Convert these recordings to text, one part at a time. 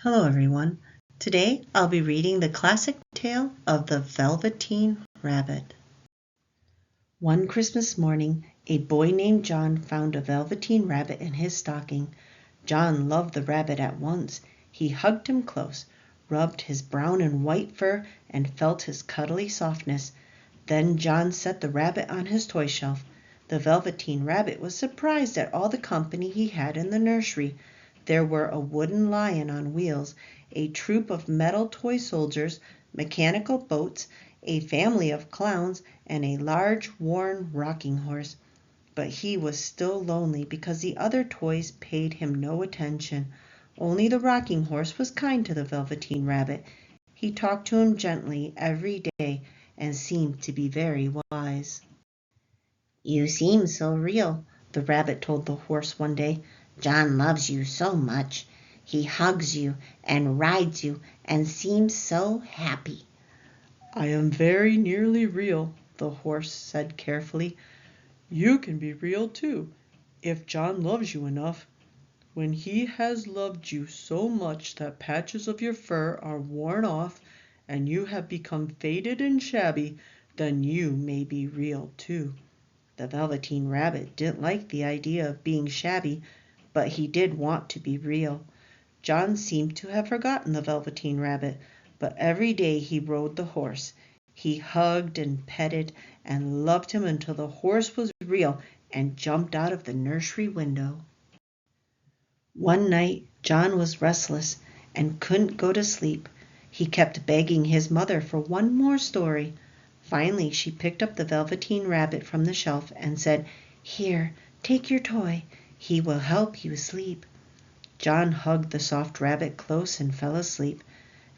Hello everyone. Today I'll be reading the classic tale of the Velveteen Rabbit. One Christmas morning, a boy named John found a velveteen rabbit in his stocking. John loved the rabbit at once. He hugged him close, rubbed his brown and white fur, and felt his cuddly softness. Then John set the rabbit on his toy shelf. The Velveteen Rabbit was surprised at all the company he had in the nursery. There were a wooden lion on wheels, a troop of metal toy soldiers, mechanical boats, a family of clowns, and a large, worn rocking horse. But he was still lonely because the other toys paid him no attention. Only the rocking horse was kind to the Velveteen Rabbit. He talked to him gently every day and seemed to be very wise. "You seem so real," the rabbit told the horse one day. "John loves you so much. He hugs you and rides you and seems so happy." "I am very nearly real," the horse said carefully. "You can be real too, if John loves you enough. When he has loved you so much that patches of your fur are worn off and you have become faded and shabby, then you may be real too." The Velveteen Rabbit didn't like the idea of being shabby, but he did want to be real. John seemed to have forgotten the Velveteen Rabbit, but every day he rode the horse. He hugged and petted and loved him until the horse was real and jumped out of the nursery window. One night John was restless and couldn't go to sleep. He kept begging his mother for one more story. Finally she picked up the Velveteen Rabbit from the shelf and said, "Here, take your toy. He will help you sleep." John hugged the soft rabbit close and fell asleep.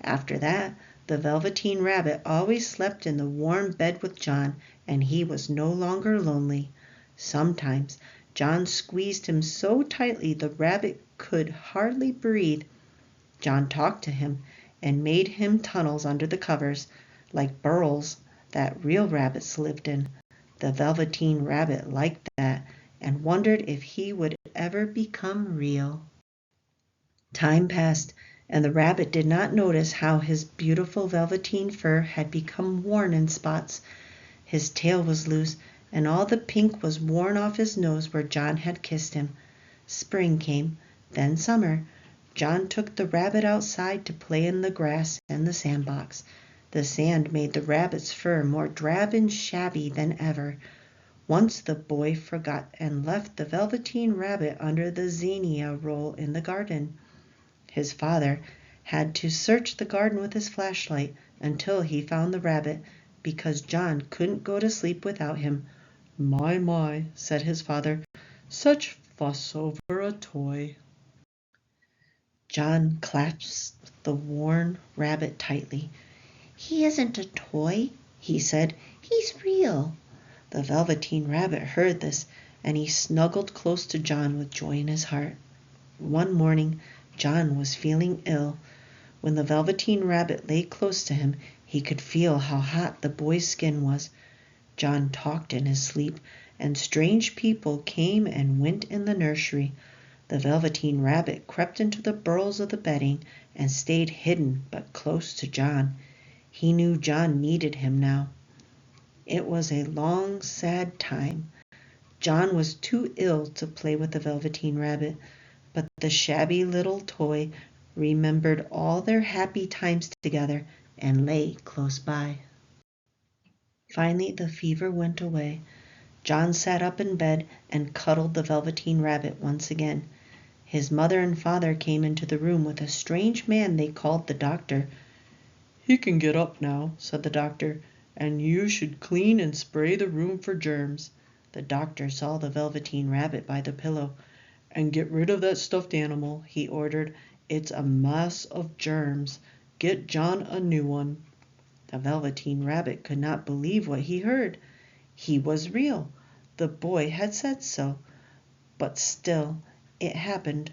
After that, the Velveteen Rabbit always slept in the warm bed with John, and he was no longer lonely. Sometimes John squeezed him so tightly the rabbit could hardly breathe. John talked to him and made him tunnels under the covers, like burrows that real rabbits lived in. The Velveteen Rabbit liked that and wondered if he would ever become real. Time passed, and the rabbit did not notice how his beautiful velveteen fur had become worn in spots. His tail was loose, and all the pink was worn off his nose where John had kissed him. Spring came, then summer. John took the rabbit outside to play in the grass and the sandbox. The sand made the rabbit's fur more drab and shabby than ever. Once the boy forgot and left the Velveteen Rabbit under the zinnia roll in the garden. His father had to search the garden with his flashlight until he found the rabbit, because John couldn't go to sleep without him. My," said his father, "such fuss over a toy." John clasped the worn rabbit tightly. "He isn't a toy," he said. "He's real." The Velveteen Rabbit heard this, and he snuggled close to John with joy in his heart. One morning John was feeling ill. When the Velveteen Rabbit lay close to him, he could feel how hot the boy's skin was. John talked in his sleep, and strange people came and went in the nursery. The Velveteen Rabbit crept into the burrows of the bedding and stayed hidden but close to John. He knew John needed him now. It was a long, sad time. John was too ill to play with the Velveteen Rabbit, but the shabby little toy remembered all their happy times together and lay close by. Finally the fever went away. John sat up in bed and cuddled the Velveteen Rabbit once again. His mother and father came into the room with a strange man they called the doctor. "He can get up now," said the doctor, "and you should clean and spray the room for germs." The doctor saw the Velveteen Rabbit by the pillow. "And get rid of that stuffed animal," he ordered. "It's a mass of germs. Get John a new one." The Velveteen Rabbit could not believe what he heard. He was real. The boy had said so. But still, it happened.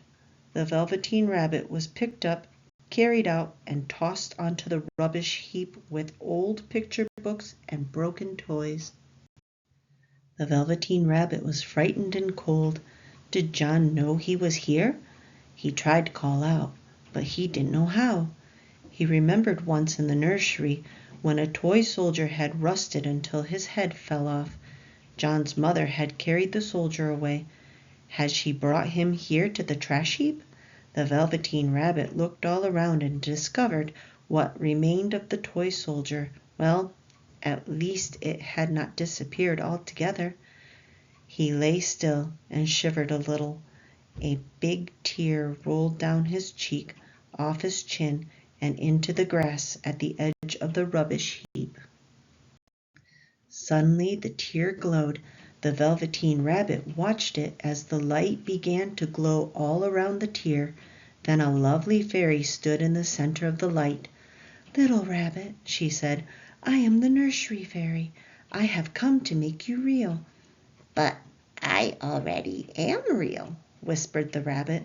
The Velveteen Rabbit was picked up, carried out, and tossed onto the rubbish heap with old picture books and broken toys. The Velveteen Rabbit was frightened and cold. Did John know he was here? He tried to call out, but he didn't know how. He remembered once in the nursery when a toy soldier had rusted until his head fell off. John's mother had carried the soldier away. Had she brought him here to the trash heap? The Velveteen Rabbit looked all around and discovered what remained of the toy soldier. Well, at least it had not disappeared altogether. He lay still and shivered a little. A big tear rolled down his cheek, off his chin, and into the grass at the edge of the rubbish heap. Suddenly the tear glowed. The Velveteen Rabbit watched it as the light began to glow all around the tear. Then a lovely fairy stood in the center of the light. "Little Rabbit," she said, "I am the nursery fairy. I have come to make you real." "But I already am real," whispered the rabbit.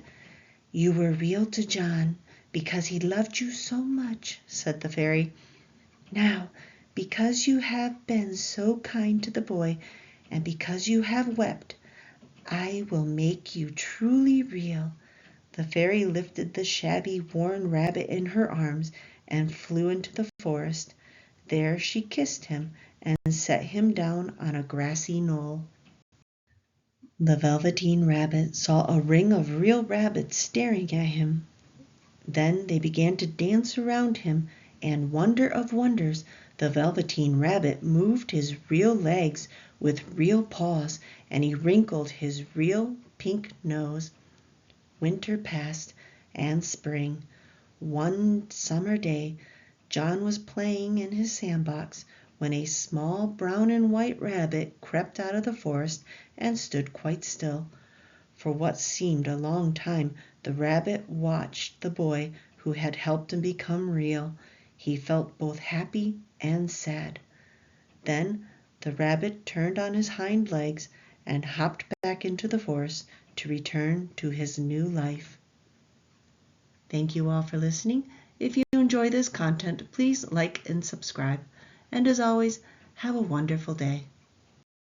"You were real to John because he loved you so much," said the fairy. "Now, because you have been so kind to the boy, and because you have wept, I will make you truly real." The fairy lifted the shabby, worn rabbit in her arms and flew into the forest. There she kissed him and set him down on a grassy knoll. The Velveteen Rabbit saw a ring of real rabbits staring at him. Then they began to dance around him, and wonder of wonders, the Velveteen Rabbit moved his real legs with real paws, and he wrinkled his real pink nose. Winter passed, and spring. One summer day, John was playing in his sandbox when a small brown and white rabbit crept out of the forest and stood quite still. For what seemed a long time, the rabbit watched the boy who had helped him become real. He felt both happy and sad. Then the rabbit turned on his hind legs and hopped back into the forest to return to his new life. Thank you all for listening. If you enjoy this content, please like and subscribe. And as always, have a wonderful day.